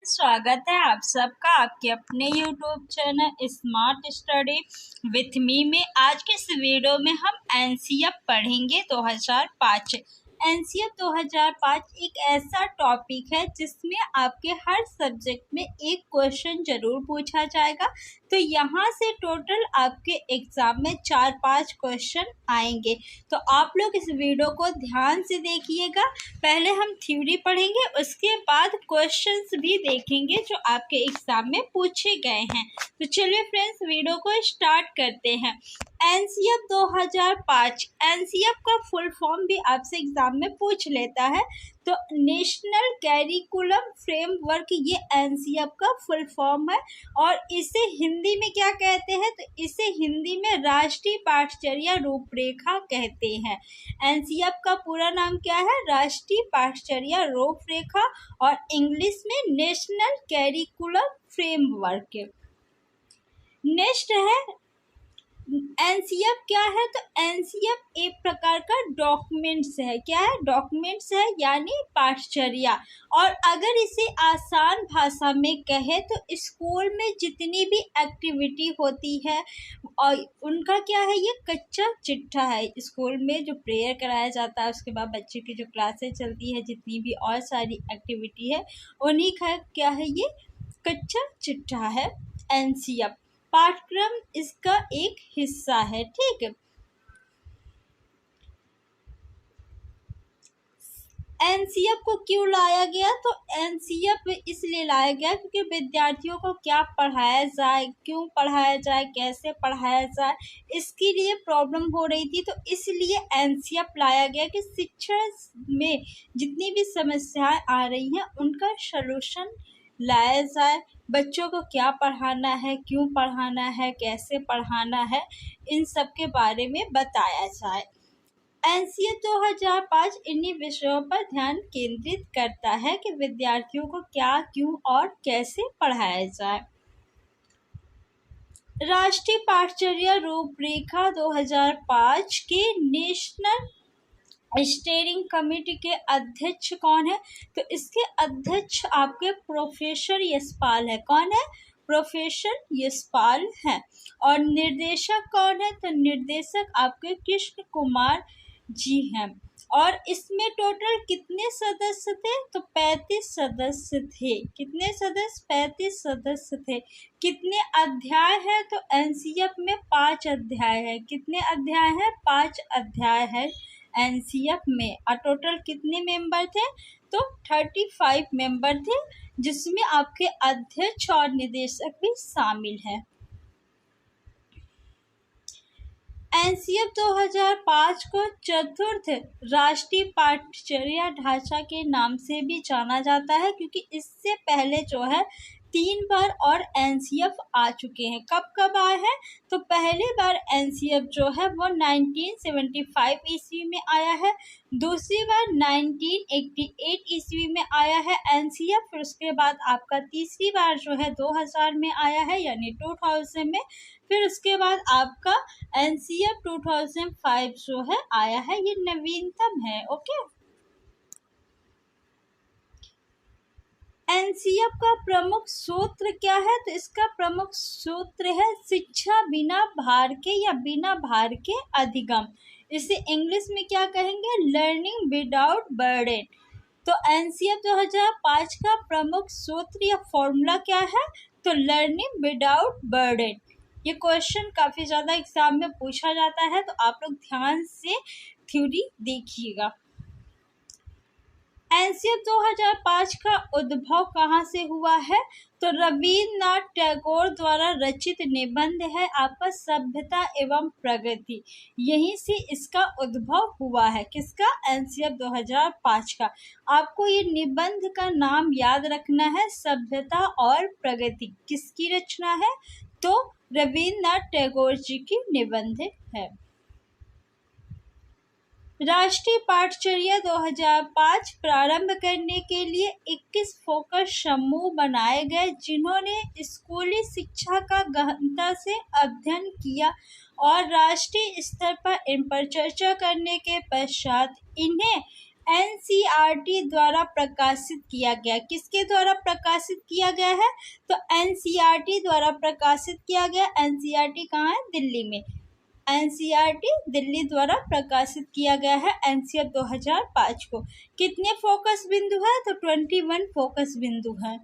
स्वागत है आप सबका आपके अपने YouTube channel smart study with me में। आज के इस वीडियो में हम एनसीएफ पढ़ेंगे 2005। एनसीएफ 2005 एक ऐसा टॉपिक है जिसमें आपके हर सब्जेक्ट में एक क्वेश्चन जरूर पूछा जाएगा। तो यहाँ से टोटल आपके एग्जाम में 4-5 क्वेश्चन आएंगे। तो आप लोग इस वीडियो को ध्यान से देखिएगा। पहले हम थ्योरी पढ़ेंगे, उसके बाद क्वेश्चंस भी देखेंगे जो आपके एग्जाम में पूछे गए हैं। तो चलिए फ्रेंड्स, वीडियो को स्टार्ट करते हैं। एनसीएफ 2005, एनसीएफ का फुल फॉर्म भी आपसे एग्जाम में पूछ लेता है। तो नेशनल कैरिकुलम फ्रेमवर्क, ये एनसीएफ का फुल फॉर्म है। और इसे हिंदी में क्या कहते हैं? तो इसे हिंदी में राष्ट्रीय पाठचर्या रूपरेखा कहते हैं। एनसीएफ का पूरा नाम क्या है? राष्ट्रीय पाठचर्या रूपरेखा, और इंग्लिश में नेशनल कैरिकुलम फ्रेमवर्क। नेक्स्ट है एनसीएफ क्या है? तो एनसीएफ एक प्रकार का डॉक्यूमेंट्स है। क्या है? डॉक्यूमेंट्स है, यानी पाठचर्या। और अगर इसे आसान भाषा में कहे तो स्कूल में जितनी भी एक्टिविटी होती है और उनका क्या है, ये कच्चा चिट्ठा है। स्कूल में जो प्रेयर कराया जाता है, उसके बाद बच्चे की जो क्लासेस चलती है, जितनी भी और सारी एक्टिविटी है, उन्हीं का क्या है, ये कच्चा चिट्ठा है एनसीएफ। पाठ्यक्रम इसका एक हिस्सा है। ठीक है। एनसीएफ को क्यों लाया गया? तो एनसीएफ इसलिए लाया गया क्योंकि विद्यार्थियों को क्या पढ़ाया जाए, क्यों पढ़ाया जाए, कैसे पढ़ाया जाए, इसके लिए प्रॉब्लम हो रही थी। तो इसलिए एनसीएफ लाया गया कि शिक्षा में जितनी भी समस्याएं आ रही हैं उनका सलूशन लाया जाए। बच्चों को क्या पढ़ाना है, क्यों पढ़ाना है, कैसे पढ़ाना है, इन सब के बारे में बताया जाए। एनसीएफ 2005 इन्हीं विषयों पर ध्यान केंद्रित करता है कि विद्यार्थियों को क्या, क्यों और कैसे पढ़ाया जाए। राष्ट्रीय पाठचर्या रूपरेखा 2005 के नेशनल स्टीयरिंग कमेटी के अध्यक्ष कौन है? तो इसके अध्यक्ष आपके प्रोफेसर यशपाल है। कौन है? प्रोफेसर यशपाल है। और निर्देशक कौन है? तो निर्देशक आपके कृष्ण कुमार जी हैं। और इसमें टोटल कितने सदस्य थे? तो 35 सदस्य थे। कितने सदस्य? 35 सदस्य थे। कितने अध्याय है? तो एनसीएफ में 5 अध्याय है। कितने अध्याय है? 5 अध्याय है एनसीएफ में। और टोटल कितने मेंबर थे? तो 35 मेंबर थे, जिसमें आपके अध्यक्ष और निदेशक भी शामिल हैं। एनसीएफ 2005 को चतुर्थ राष्ट्रीय पाठचर्या ढांचा के नाम से भी जाना जाता है, क्योंकि इससे पहले जो है 3 बार और एनसीएफ आ चुके हैं। कब कब आए हैं? तो पहली बार एनसीएफ जो है वो 1975 ईस्वी में आया है। दूसरी बार 1988 ईस्वी में आया है एनसीएफ। फिर उसके बाद आपका तीसरी बार जो है 2000 में आया है, यानी 2000 में। फिर उसके बाद आपका एनसीएफ 2005 जो है आया है, ये नवीनतम है। ओके। एनसीएफ का प्रमुख सूत्र क्या है? तो इसका प्रमुख सूत्र है शिक्षा बिना भार के या बिना भार के अधिगम। इसे इंग्लिश में क्या कहेंगे? Learning without burden. तो एनसीएफ 2005 का प्रमुख सूत्र या फॉर्मूला क्या है? तो लर्निंग विदाउट बर्डन। ये क्वेश्चन काफी ज्यादा एग्जाम में पूछा जाता है, तो आप लोग ध्यान से थ्योरी देखिएगा। एनसीएफ 2005 का उद्भव कहाँ से हुआ है? तो रविन्द्रनाथ टैगोर द्वारा रचित निबंध है आपका सभ्यता एवं प्रगति, यहीं से इसका उद्भव हुआ है। किसका? एनसीएफ 2005 का। आपको ये निबंध का नाम याद रखना है, सभ्यता और प्रगति। किसकी रचना है? तो रविन्द्रनाथ टैगोर जी की निबंध है। राष्ट्रीय पाठचर्या 2005 प्रारंभ करने के लिए 21 फोकस समूह बनाए गए, जिन्होंने स्कूली शिक्षा का गहनता से अध्ययन किया और राष्ट्रीय स्तर पर इन पर चर्चा करने के पश्चात इन्हें एनसीईआरटी द्वारा प्रकाशित किया गया। किसके द्वारा प्रकाशित किया गया है? तो एनसीईआरटी द्वारा प्रकाशित किया गया। एनसीईआरटी कहाँ है? दिल्ली में। एनसीईआरटी दिल्ली द्वारा प्रकाशित किया गया है एनसीईआरटी 2005 को। कितने फोकस बिंदु है? तो 21 फोकस बिंदु है।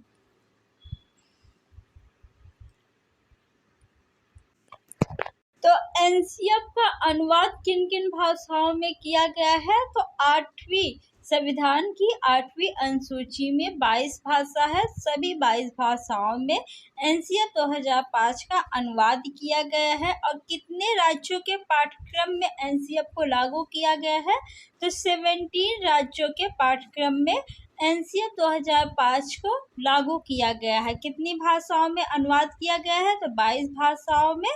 तो एनसीईआरटी का अनुवाद किन किन भाषाओं में किया गया है? तो 8वीं संविधान की 8वीं अनुसूची में 22 भाषा है। सभी 22 भाषाओं में एनसीईआरटी 2005 का अनुवाद किया गया है। और कितने राज्यों के पाठ्यक्रम में एनसीईआरटी को लागू किया गया है? तो 17 राज्यों के पाठ्यक्रम में एनसीईआरटी 2005 को लागू किया गया है। कितनी भाषाओं में अनुवाद किया गया है? तो 22 भाषाओं में,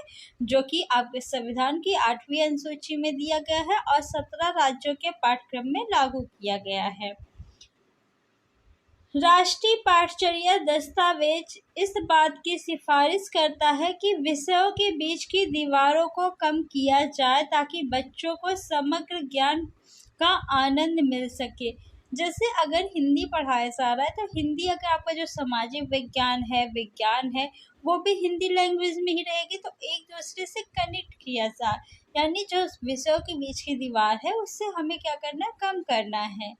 जो कि आपके संविधान की 8वीं अनुसूची में दिया गया है। और 17 राज्यों के पाठ्यक्रम में लागू किया गया है। राष्ट्रीय पाठचर्या दस्तावेज इस बात की सिफारिश करता है कि विषयों के बीच की दीवारों को कम किया जाए ताकि बच्चों को समग्र ज्ञान का आनंद मिल सके। जैसे अगर हिंदी पढ़ाया जा रहा है तो हिंदी, अगर आपका जो सामाजिक विज्ञान है वो भी हिंदी लैंग्वेज में ही रहेगी, तो एक दूसरे से कनेक्ट किया जाए। यानी जो विषयों के बीच की दीवार है उससे हमें क्या करना है? कम करना है।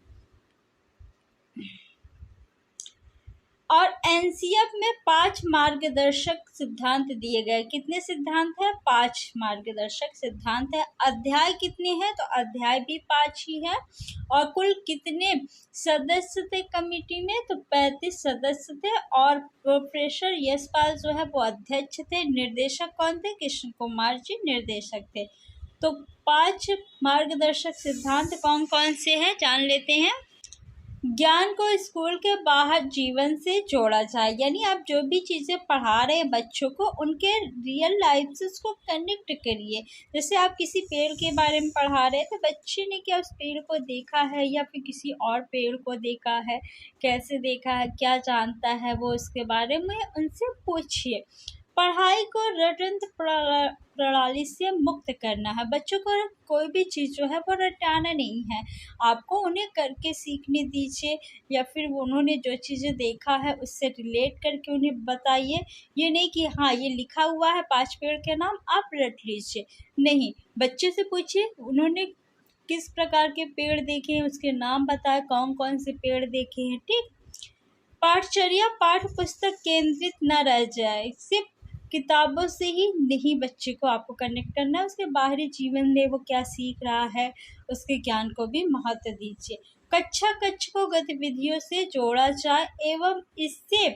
और एनसीईआरटी में 5 मार्गदर्शक सिद्धांत दिए गए। कितने सिद्धांत हैं? 5 मार्गदर्शक सिद्धांत है। अध्याय कितने हैं? तो अध्याय भी 5 ही है। और कुल कितने सदस्य थे कमेटी में? तो 35 सदस्य थे। और प्रोफेसर यशपाल जो है वो अध्यक्ष थे। निर्देशक कौन थे? कृष्ण कुमार जी निर्देशक थे। तो 5 मार्गदर्शक सिद्धांत कौन कौन से हैं, जान लेते हैं। ज्ञान को स्कूल के बाहर जीवन से जोड़ा जाए। यानी आप जो भी चीज़ें पढ़ा रहे हैं बच्चों को, उनके रियल लाइफ से उसको कनेक्ट करिए। जैसे आप किसी पेड़ के बारे में पढ़ा रहे हैं तो बच्चे ने क्या उस पेड़ को देखा है या फिर किसी और पेड़ को देखा है, कैसे देखा है, क्या जानता है वो, उसके बारे में उनसे पूछिए। पढ़ाई को रटंत प्रणाली से मुक्त करना है। बच्चों को कोई भी चीज़ जो है वो रटाना नहीं है, आपको उन्हें करके सीखने दीजिए। या फिर उन्होंने जो चीज़ें देखा है उससे रिलेट करके उन्हें बताइए। ये नहीं कि हाँ ये लिखा हुआ है 5 पेड़ के नाम, आप रट लीजिए। नहीं, बच्चे से पूछिए उन्होंने किस प्रकार के पेड़ देखे हैं, उसके नाम बताए, कौन कौन से पेड़ देखे हैं। ठीक। पाठचर्या पाठ पुस्तक केंद्रित न रह जाए। सिर्फ किताबों से ही नहीं बच्चे को आपको कनेक्ट करना है, उसके बाहरी जीवन में वो क्या सीख रहा है, उसके ज्ञान को भी महत्व दीजिए। कक्षा कक्ष को गतिविधियों से जोड़ा जाए एवं इससे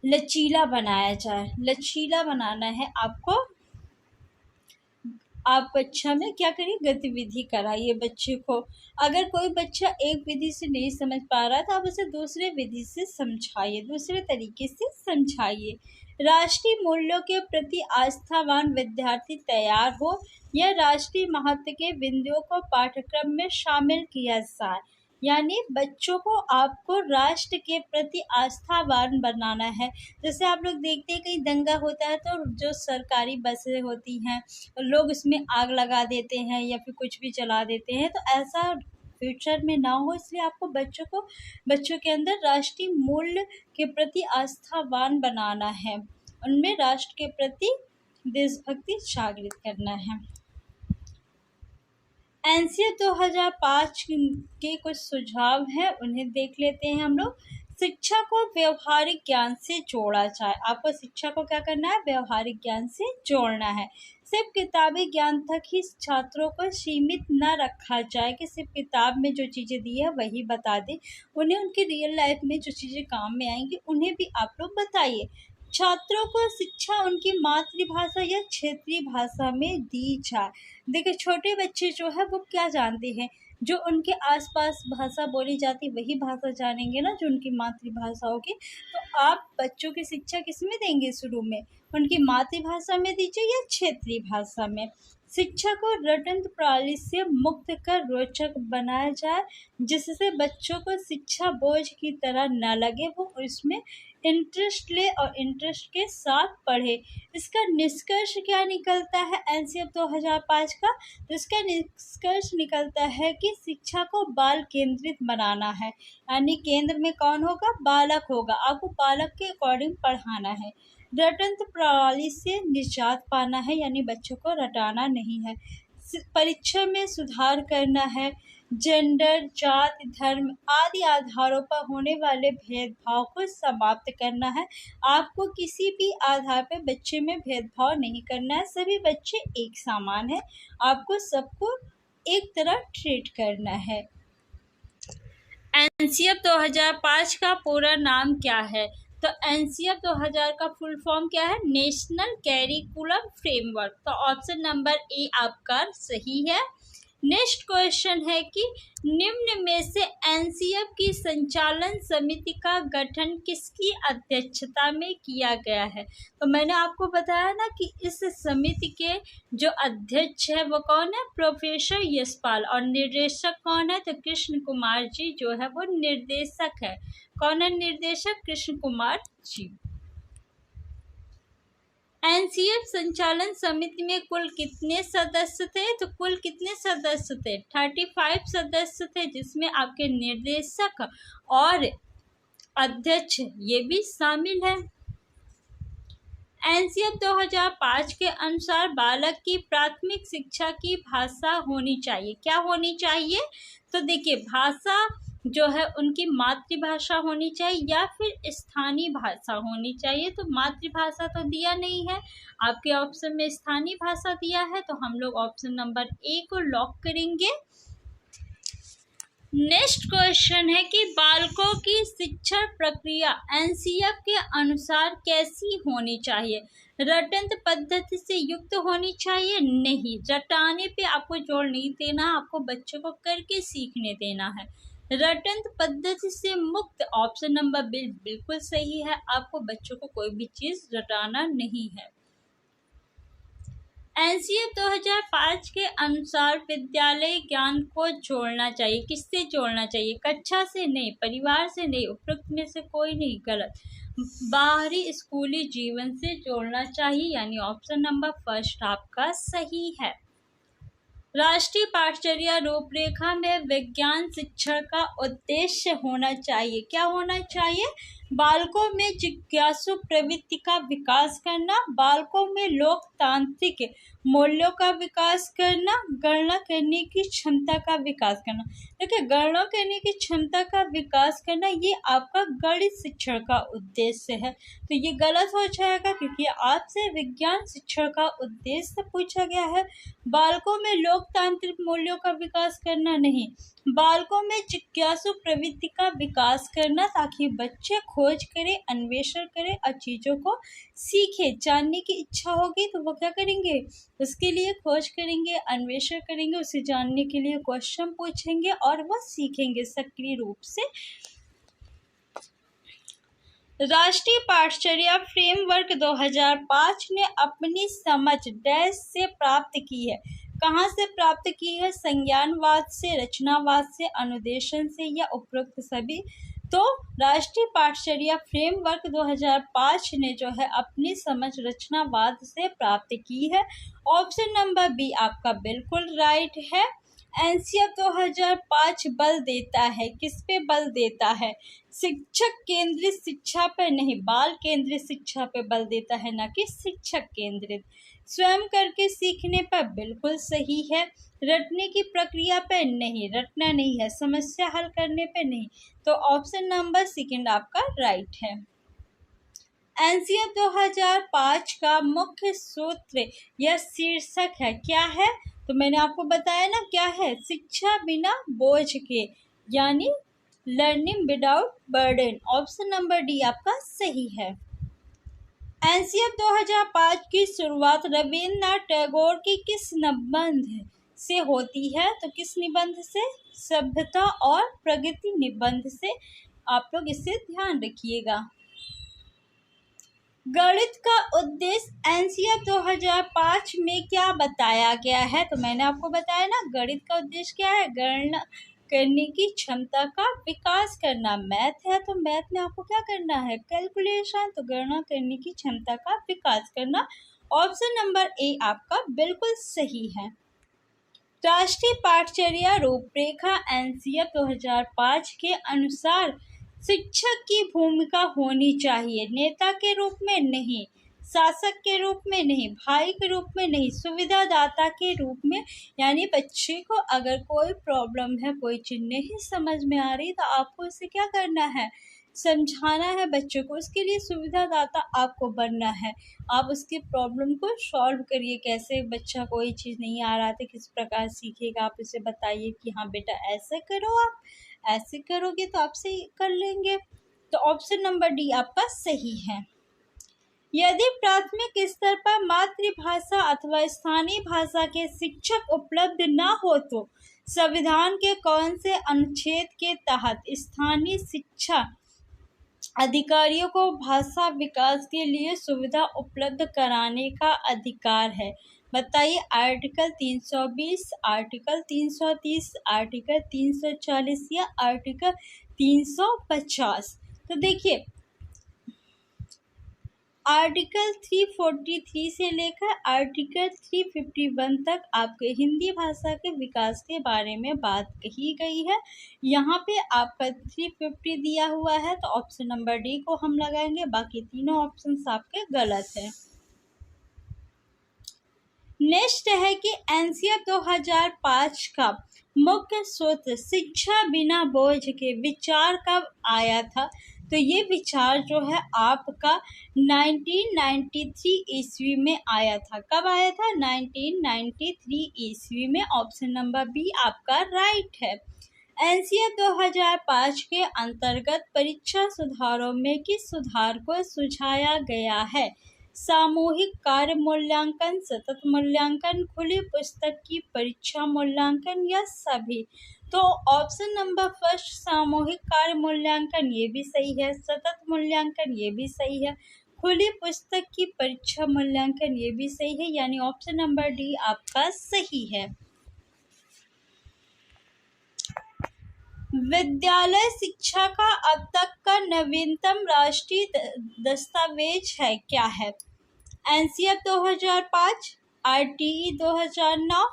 लचीला बनाया जाए। लचीला बनाना है आपको। आप कक्षा में क्या करिए? गतिविधि कराइए बच्चे को। अगर कोई बच्चा एक विधि से नहीं समझ पा रहा है तो आप उसे दूसरे विधि से समझाइए, दूसरे तरीके से समझाइए। राष्ट्रीय मूल्यों के प्रति आस्थावान विद्यार्थी तैयार हो। यह राष्ट्रीय महत्व के बिंदुओं को पाठ्यक्रम में शामिल किया जाए। यानी बच्चों को आपको राष्ट्र के प्रति आस्थावान बनाना है। जैसे आप लोग देखते हैं कहीं दंगा होता है तो जो सरकारी बसें होती हैं लोग उसमें आग लगा देते हैं या फिर कुछ भी जला देते हैं, तो ऐसा फ्यूचर में ना हो, इसलिए आपको बच्चों के अंदर राष्ट्रीय मूल्य के प्रति आस्थावान बनाना है, उनमें राष्ट्र के प्रति देशभक्ति जागृत करना है। एनसीईआरटी 2005 के कुछ सुझाव हैं, उन्हें देख लेते हैं हम लोग। शिक्षा को व्यवहारिक ज्ञान से जोड़ा जाए। आपको शिक्षा को क्या करना है? व्यवहारिक ज्ञान से जोड़ना है। सिर्फ किताबी ज्ञान तक ही छात्रों को सीमित न रखा जाए कि सिर्फ किताब में जो चीज़ें दी है वही बता दें। उन्हें उनकी रियल लाइफ में जो चीज़ें काम में आएंगी उन्हें भी आप लोग बताइए। छात्रों को शिक्षा उनकी मातृभाषा या क्षेत्रीय भाषा में दी जाए। देखिए छोटे बच्चे जो है वो क्या जानते हैं, जो उनके आसपास भाषा बोली जाती वही भाषा जानेंगे ना, जो उनकी मातृभाषा होगी। तो आप बच्चों की शिक्षा किस में देंगे? शुरू में उनकी मातृभाषा में दीजिए या क्षेत्रीय भाषा में। शिक्षा को रटंत प्रणाली से मुक्त कर रोचक बनाया जाए। जिससे बच्चों को शिक्षा बोझ की तरह न लगे, वो इसमें इंटरेस्ट ले और इंटरेस्ट के साथ पढ़े। इसका निष्कर्ष क्या निकलता है एनसीएफ 2005 का? तो इसका निष्कर्ष निकलता है कि शिक्षा को बाल केंद्रित बनाना है, यानी केंद्र में कौन होगा? बालक होगा। आपको बालक के अकॉर्डिंग पढ़ाना है। रटंत्र प्रणाली से निजात पाना है, यानी बच्चों को रटाना नहीं है। परीक्षा में सुधार करना है। जेंडर, जाति, धर्म आदि आधारों पर होने वाले भेदभाव को समाप्त करना है। आपको किसी भी आधार पर बच्चे में भेदभाव नहीं करना है। सभी बच्चे एक समान है। आपको सबको एक तरह ट्रीट करना है। एनसीएफ 2005 का पूरा नाम क्या है? तो एनसीएफ 2000 का फुल फॉर्म क्या है? National curriculum framework. तो ऑप्शन नंबर ए आपका सही है। नेक्स्ट क्वेश्चन है कि निम्न में से एनसीएफ की संचालन समिति का गठन किसकी अध्यक्षता में किया गया है? तो मैंने आपको बताया ना कि इस समिति के जो अध्यक्ष है वो कौन है? प्रोफेसर यशपाल। और निर्देशक कौन है? तो कृष्ण कुमार जी जो है वो निर्देशक है। कौन है निर्देशक? कृष्ण कुमार जी। एनसीएफ संचालन समिति में कुल कितने सदस्य थे? तो कुल कितने सदस्य थे? 35 सदस्य थे, जिसमें आपके निर्देशक और अध्यक्ष ये भी शामिल है। एनसीएफ 2005 के अनुसार बालक की प्राथमिक शिक्षा की भाषा होनी चाहिए। क्या होनी चाहिए? तो देखिए, भाषा जो है उनकी मातृभाषा होनी चाहिए या फिर स्थानीय भाषा होनी चाहिए। तो मातृभाषा तो दिया नहीं है, आपके ऑप्शन में स्थानीय भाषा दिया है, तो हम लोग ऑप्शन नंबर ए को लॉक करेंगे। नेक्स्ट क्वेश्चन है कि बालकों की शिक्षण प्रक्रिया एनसीएफ के अनुसार कैसी होनी चाहिए? रटंत्र पद्धति से युक्त होनी चाहिए? नहीं, रटाने पे आपको जोर नहीं देना, आपको बच्चों को करके सीखने देना है। रटंत्र पद्धति से मुक्त, ऑप्शन नंबर बी बिल्कुल सही है। आपको बच्चों को कोई भी चीज रटाना नहीं है। एनसीएफ 2005 के अनुसार विद्यालय ज्ञान को जोड़ना चाहिए। किससे जोड़ना चाहिए? कक्षा से नहीं, परिवार से नहीं, उपरोक्त में से कोई नहीं, गलत। बाहरी स्कूली जीवन से जोड़ना चाहिए, यानी ऑप्शन नंबर फर्स्ट आपका सही है। राष्ट्रीय पाठचर्या रूपरेखा में विज्ञान शिक्षण का उद्देश्य होना चाहिए। क्या होना चाहिए? बालकों में जिज्ञासु प्रवृत्ति का विकास करना, बालकों में लोकतांत्रिक मूल्यों का विकास करना, गणना करने की क्षमता का विकास करना। देखिए, गणना करने की क्षमता का विकास करना ये आपका गणित शिक्षण का उद्देश्य है, तो ये गलत हो जाएगा क्योंकि आपसे विज्ञान शिक्षण का उद्देश्य पूछा गया है। बालकों में लोकतांत्रिक मूल्यों का विकास करना नहीं, बालकों में जिज्ञासु प्रवृत्ति का विकास करना, ताकि बच्चे खोज करें, अन्वेषण करें और चीज़ों को सीखे। जानने की इच्छा होगी तो वो क्या करेंगे? उसके लिए खोज करेंगे, अन्वेषण करेंगे, उसे जानने के लिए क्वेश्चन पूछेंगे और वो सीखेंगे सक्रिय रूप से। राष्ट्रीय पाठचर्या फ्रेमवर्क 2005 ने अपनी समझ डैश से प्राप्त की है। कहाँ से प्राप्त की है? संज्ञानवाद से, रचनावाद से, अनुदेशन से या उपरोक्त सभी? तो राष्ट्रीय पाठचर्या फ्रेमवर्क 2005 ने जो है अपनी समझ रचनावाद से प्राप्त की है। ऑप्शन नंबर बी आपका बिल्कुल राइट है। एनसीएफ 2005 बल देता है, किस पे बल देता है? शिक्षक केंद्रित शिक्षा पर नहीं, बाल केंद्रित शिक्षा पे बल देता है, ना कि शिक्षक केंद्रित। स्वयं करके सीखने पर बिल्कुल सही है। रटने की प्रक्रिया पे नहीं, रटना नहीं है, समस्या हल करने पे नहीं, तो ऑप्शन नंबर सेकंड आपका राइट है। एनसीएफ 2005 का मुख्य सूत्र या शीर्षक है, क्या है? तो मैंने आपको बताया ना क्या है? शिक्षा बिना बोझ के, यानी learning without burden. Option number D आपका सही है। एनसीएफ 2005 की शुरुआत रविन्द्रनाथ टैगोर की किस निबंध से होती है? तो किस निबंध से? सभ्यता और प्रगति निबंध से। आप लोग इसे ध्यान रखिएगा। गणित का उद्देश्य एनसीएफ 2005 में क्या बताया गया है? तो मैंने आपको बताया ना, गणित का उद्देश्य क्या है? गणना करने की क्षमता का विकास करना। मैथ है तो मैथ में आपको क्या करना है, कैलकुलेशन, तो गणना करने की क्षमता का विकास करना। ऑप्शन नंबर ए आपका बिल्कुल सही है। राष्ट्रीय पाठचर्या रूपरेखा एनसीएफ 2005 के अनुसार शिक्षक की भूमिका होनी चाहिए नेता के रूप में नहीं, शासक के रूप में नहीं, भाई के रूप में नहीं, सुविधादाता के रूप में। यानी बच्चे को अगर कोई प्रॉब्लम है, कोई चीज नहीं समझ में आ रही, तो आपको उसे क्या करना है, समझाना है बच्चे को। उसके लिए सुविधादाता आपको बनना है। आप उसकी प्रॉब्लम को सॉल्व करिए, कैसे बच्चा कोई चीज़ नहीं आ रहा था किस प्रकार सीखेगा, आप उसे बताइए कि हाँ बेटा ऐसे करो, आप ऐसे करोगे तो आप सही कर लेंगे। तो ऑप्शन नंबर डी आपका सही है। यदि प्राथमिक स्तर पर मातृभाषा अथवा स्थानीय भाषा के शिक्षक उपलब्ध न हो तो संविधान के कौन से अनुच्छेद के तहत स्थानीय शिक्षा अधिकारियों को भाषा विकास के लिए सुविधा उपलब्ध कराने का अधिकार है? बताइए। आर्टिकल 320, आर्टिकल 330, आर्टिकल 340 या आर्टिकल 350। तो देखिए, आर्टिकल 343 से लेकर आर्टिकल 351 तक आपके हिंदी भाषा के विकास के बारे में बात कही गई है। यहाँ पे आपका 350 दिया हुआ है, तो ऑप्शन नंबर डी को हम लगाएंगे, बाकी तीनों ऑप्शन आपके गलत है। नेक्स्ट है कि एनसीएफ 2005 का मुख्य स्रोत शिक्षा बिना बोझ के विचार कब आया था? तो ये विचार जो है आपका 1993 ईस्वी में आया था। कब आया था? 1993 ईस्वी में। ऑप्शन नंबर बी आपका राइट है। एनसीएफ 2005 के अंतर्गत परीक्षा सुधारों में किस सुधार को सुझाया गया है? सामूहिक कार्य मूल्यांकन, सतत मूल्यांकन, खुली पुस्तक की परीक्षा मूल्यांकन या सभी? तो ऑप्शन नंबर फर्स्ट सामूहिक कार्य मूल्यांकन ये भी सही है, सतत मूल्यांकन ये भी सही है, खुली पुस्तक की परीक्षा मूल्यांकन ये भी सही है, यानी ऑप्शन नंबर डी आपका सही है। विद्यालय शिक्षा का अब तक का नवीनतम राष्ट्रीय दस्तावेज है क्या है? एनसीएफ 2005, आरटीई 2009,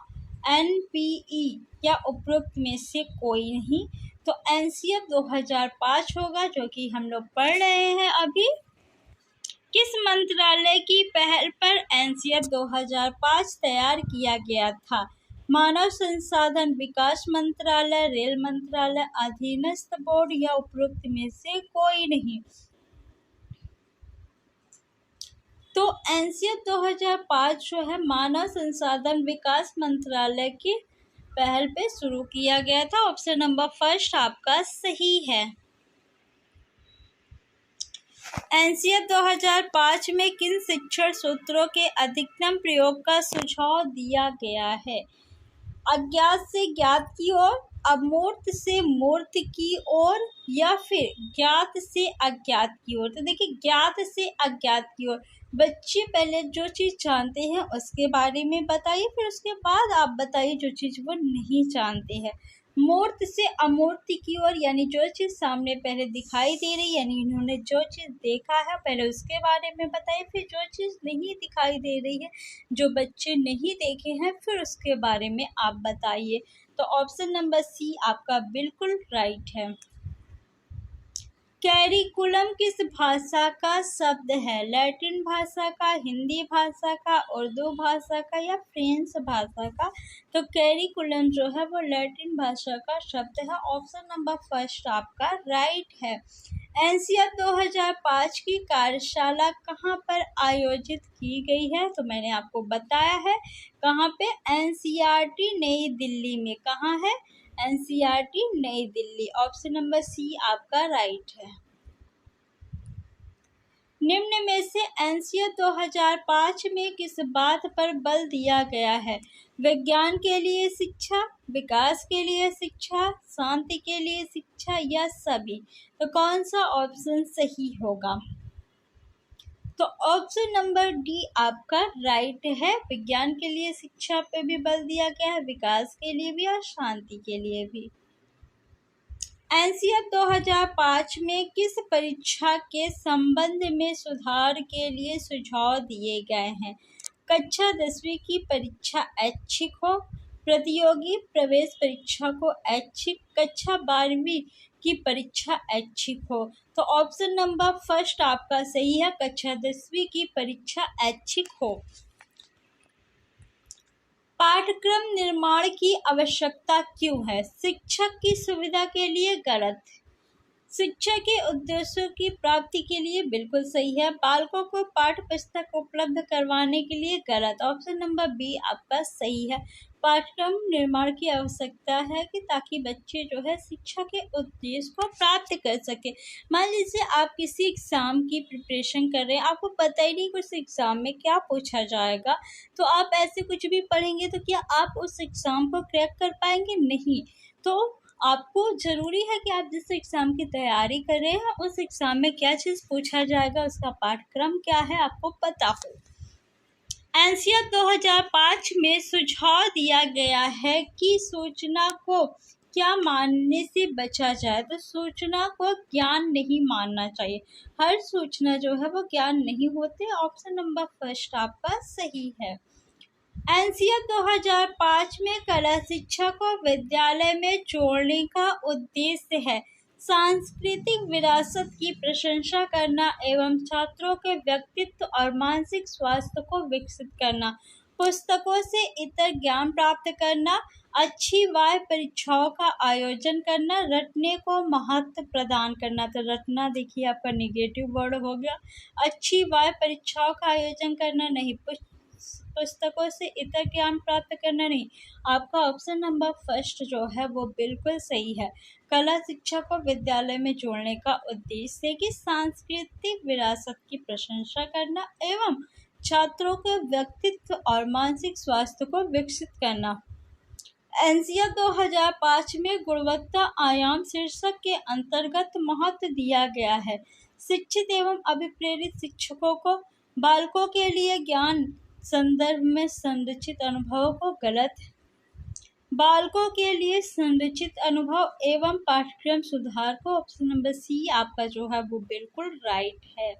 एनपीई या उपरोक्त में से कोई नहीं। तो एनसीएफ 2005 होगा, जो कि हम लोग पढ़ रहे हैं अभी। किस मंत्रालय की पहल पर एनसीएफ 2005 तैयार किया गया था? मानव संसाधन विकास मंत्रालय, रेल मंत्रालय, अधीनस्थ बोर्ड या उपरोक्त में से कोई नहीं। तो एनसीएफ 2005 जो है मानव संसाधन विकास मंत्रालय की पहल पे शुरू किया गया था। ऑप्शन नंबर फर्स्ट आपका सही है। एनसीएफ 2005 में किन शिक्षण सूत्रों के अधिकतम प्रयोग का सुझाव दिया गया है? अज्ञात से ज्ञात की ओर, अमूर्त से मूर्त की ओर, या फिर ज्ञात से अज्ञात की ओर? तो देखिए, ज्ञात से अज्ञात की ओर। बच्चे पहले जो चीज़ जानते हैं उसके बारे में बताइए, फिर उसके बाद आप बताइए जो चीज़ वो नहीं जानते हैं। मूर्त से अमूर्त की ओर, यानी जो चीज़ सामने पहले दिखाई दे रही, यानी इन्होंने जो चीज़ देखा है पहले उसके बारे में बताइए, फिर जो चीज़ नहीं दिखाई दे रही है, जो बच्चे नहीं देखे हैं, फिर उसके बारे में आप बताइए। तो ऑप्शन नंबर सी आपका बिल्कुल राइट है। कैरिकुलम किस भाषा का शब्द है? लैटिन भाषा का, हिंदी भाषा का, उर्दू भाषा का या फ्रेंच भाषा का? तो कैरिकुलम जो है वो लैटिन भाषा का शब्द है। ऑप्शन नंबर फर्स्ट आपका राइट है। एनसीएफ 2005 की कार्यशाला कहाँ पर आयोजित की गई है? तो मैंने आपको बताया है कहाँ पे, एनसीईआरटी नई दिल्ली में। कहाँ है? एनसीईआरटी नई दिल्ली। ऑप्शन नंबर सी आपका राइट है। निम्न में से एनसीएफ 2005 में किस बात पर बल दिया गया है? विज्ञान के लिए शिक्षा, विकास के लिए शिक्षा, शांति के लिए शिक्षा या सभी? तो कौन सा ऑप्शन सही होगा? तो ऑप्शन नंबर डी आपका राइट है। विज्ञान के लिए शिक्षा पे भी बल दिया गया है, विकास के लिए भी और शांति के लिए भी। एनसीएफ 2005 में किस परीक्षा के संबंध में सुधार के लिए सुझाव दिए गए हैं? कक्षा 10वीं की परीक्षा ऐच्छिक हो, प्रतियोगी प्रवेश परीक्षा को ऐच्छिक, कक्षा 12वीं की परीक्षा ऐच्छिक हो। तो ऑप्शन नंबर फर्स्ट आपका सही है, कक्षा 10वीं की परीक्षा ऐच्छिक हो। पाठ्यक्रम निर्माण की आवश्यकता क्यों है? शिक्षक की सुविधा के लिए, गलत। शिक्षा के उद्देश्यों की प्राप्ति के लिए, बिल्कुल सही है। बालकों को पाठ्य पुस्तक उपलब्ध करवाने के लिए, गलत। ऑप्शन नंबर बी आपका सही है। पाठ्यक्रम निर्माण की आवश्यकता है कि ताकि बच्चे जो है शिक्षा के उद्देश्य को प्राप्त कर सके। मान लीजिए आप किसी एग्जाम की प्रिपरेशन कर रहे हैं, आपको पता ही नहीं कुछ एग्जाम में क्या पूछा जाएगा, तो आप ऐसे कुछ भी पढ़ेंगे तो क्या आप उस एग्जाम को क्रैक कर पाएंगे? नहीं। तो आपको ज़रूरी है कि आप जिस एग्ज़ाम की तैयारी कर रहे हैं उस एग्ज़ाम में क्या चीज़ पूछा जाएगा, उसका पाठ्यक्रम क्या है, आपको पता हो। एनसीएफ 2005 में सुझाव दिया गया है कि सूचना को क्या मानने से बचा जाए? तो सूचना को ज्ञान नहीं मानना चाहिए। हर सूचना जो है वो ज्ञान नहीं होते। ऑप्शन नंबर फर्स्ट आपका सही है। एनसीएफ 2005 में कला शिक्षा को विद्यालय में जोड़ने का उद्देश्य है सांस्कृतिक विरासत की प्रशंसा करना एवं छात्रों के व्यक्तित्व और मानसिक स्वास्थ्य को विकसित करना, पुस्तकों से इतर ज्ञान प्राप्त करना, अच्छी वाय परीक्षाओं का आयोजन करना, रटने को महत्व प्रदान करना। तो रटना देखिए आपका नेगेटिव वर्ड हो गया। अच्छी वाय परीक्षाओं का आयोजन करना नहीं, पुस्तकों से इतर ज्ञान प्राप्त करना नहीं। आपका ऑप्शन नंबर फर्स्ट जो है वो बिल्कुल सही है। कला शिक्षा को विद्यालय में जोड़ने का उद्देश्य है कि सांस्कृतिक विरासत की प्रशंसा करना एवं छात्रों के व्यक्तित्व और मानसिक स्वास्थ्य को विकसित करना। एनसीएफ 2005 में गुणवत्ता आयाम शीर्षक के अंतर्गत महत्व दिया गया है शिक्षित एवं अभिप्रेरित शिक्षकों को बालकों के लिए ज्ञान संदर्भ में संरचित अनुभव को, गलत। बालकों के लिए संरचित अनुभव एवं पाठ्यक्रम सुधार को, ऑप्शन नंबर सी आपका जो है वो बिल्कुल राइट है।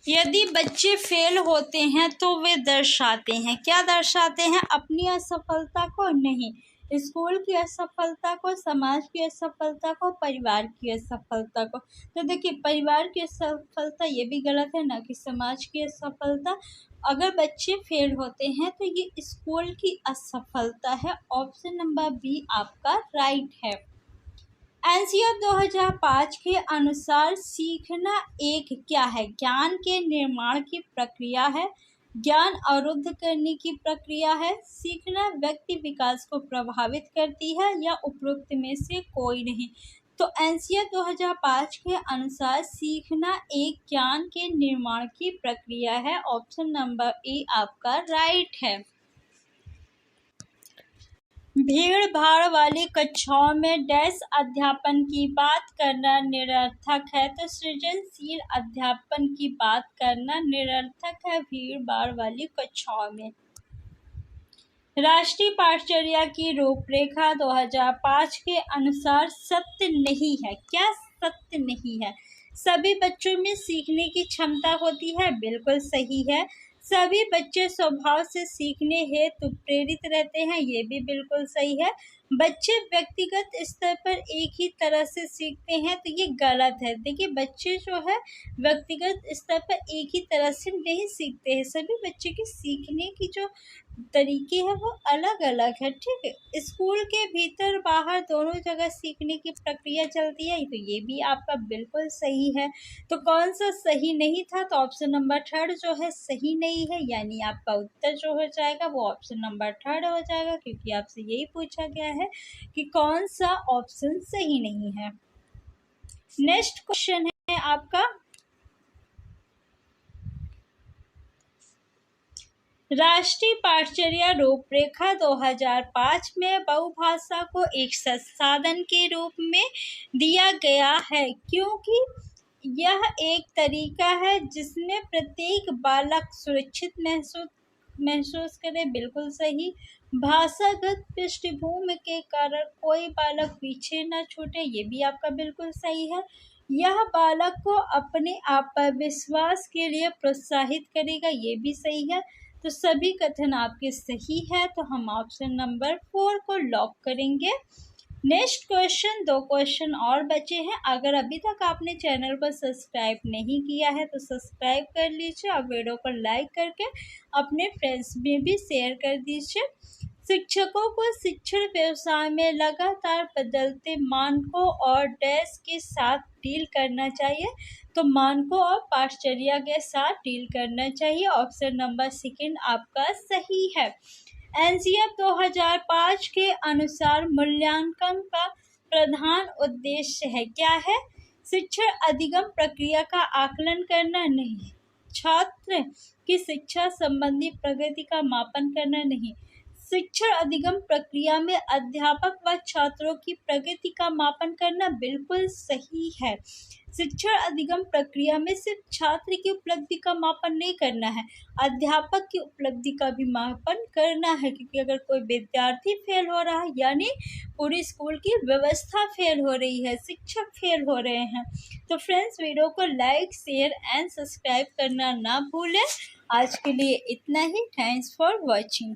यदि बच्चे फेल होते हैं तो वे दर्शाते हैं, क्या दर्शाते हैं? अपनी असफलता को नहीं, स्कूल की असफलता को, समाज की असफलता को, परिवार की असफलता को। तो देखिए परिवार की असफलता ये भी गलत है ना कि समाज की असफलता। अगर बच्चे फेल होते हैं तो ये स्कूल की असफलता है। ऑप्शन नंबर बी आपका राइट है। एनसीएफ 2005 के अनुसार सीखना एक क्या है? ज्ञान के निर्माण की प्रक्रिया है, ज्ञान अवरुद्ध करने की प्रक्रिया है, सीखना व्यक्ति विकास को प्रभावित करती है या उपरोक्त में से कोई नहीं। तो एनसीएफ 2005 के अनुसार सीखना एक ज्ञान के निर्माण की प्रक्रिया है। ऑप्शन नंबर ए आपका राइट है। भीड़ भाड़ वाली कक्षाओं में डैश अध्यापन की बात करना निरर्थक है। तो सृजनशील अध्यापन की बात करना निरर्थक है भीड़ भाड़ वाली कक्षाओं में। राष्ट्रीय पाठचर्या की रूपरेखा 2005 के अनुसार सत्य नहीं है। क्या सत्य नहीं है? सभी बच्चों में सीखने की क्षमता होती है, बिल्कुल सही है। सभी बच्चे स्वभाव से सीखने हेतु प्रेरित रहते हैं, ये भी बिल्कुल सही है। बच्चे व्यक्तिगत स्तर पर एक ही तरह से सीखते हैं, तो ये गलत है। देखिए बच्चे जो है व्यक्तिगत स्तर पर एक ही तरह से नहीं सीखते हैं, सभी बच्चे के सीखने की जो तरीके हैं वो अलग अलग है, ठीक है। स्कूल के भीतर बाहर दोनों जगह सीखने की प्रक्रिया चलती है, तो ये भी आपका बिल्कुल सही है। तो कौन सा सही नहीं था? तो ऑप्शन नंबर थर्ड जो है सही नहीं है, यानी आपका उत्तर जो हो जाएगा वो ऑप्शन नंबर थर्ड हो जाएगा, क्योंकि आपसे यही पूछा गया है कि कौन सा ऑप्शन सही नहीं है। नेक्स्ट क्वेश्चन है आपका, राष्ट्रीय पाठचर्या रूपरेखा 2005 में बहुभाषा को एक संसाधन के रूप में दिया गया है, क्योंकि यह एक तरीका है जिसमें प्रत्येक बालक सुरक्षित महसूस करे, बिल्कुल सही। भाषागत पृष्ठभूमि के कारण कोई बालक पीछे न छूटे, ये भी आपका बिल्कुल सही है। यह बालक को अपने आप पर विश्वास के लिए प्रोत्साहित करेगा, ये भी सही है। तो सभी कथन आपके सही है, तो हम ऑप्शन नंबर 4 को लॉक करेंगे। नेक्स्ट क्वेश्चन, 2 क्वेश्चन और बचे हैं। अगर अभी तक आपने चैनल को सब्सक्राइब नहीं किया है तो सब्सक्राइब कर लीजिए और वीडियो को लाइक करके अपने फ्रेंड्स में भी शेयर कर दीजिए। शिक्षकों को शिक्षण व्यवसाय में लगातार बदलते मानकों और डैश के साथ डील करना चाहिए। तो मानकों और पाठचर्या के साथ डील करना चाहिए। ऑप्शन नंबर 2 आपका सही है। एनसीएफ 2005 के अनुसार मूल्यांकन का प्रधान उद्देश्य है, क्या है? शिक्षण अधिगम प्रक्रिया का आकलन करना नहीं, छात्र की शिक्षा संबंधी प्रगति का मापन करना नहीं। शिक्षण अधिगम प्रक्रिया में अध्यापक व छात्रों की प्रगति का मापन करना बिल्कुल सही है। शिक्षण अधिगम प्रक्रिया में सिर्फ छात्र की उपलब्धि का मापन नहीं करना है, अध्यापक की उपलब्धि का भी मापन करना है, क्योंकि अगर कोई विद्यार्थी फेल हो रहा है यानी पूरी स्कूल की व्यवस्था फेल हो रही है, शिक्षक फेल हो रहे हैं। तो फ्रेंड्स, वीडियो को लाइक, शेयर एंड सब्सक्राइब करना ना भूलें। आज के लिए इतना ही। Thanks for watching.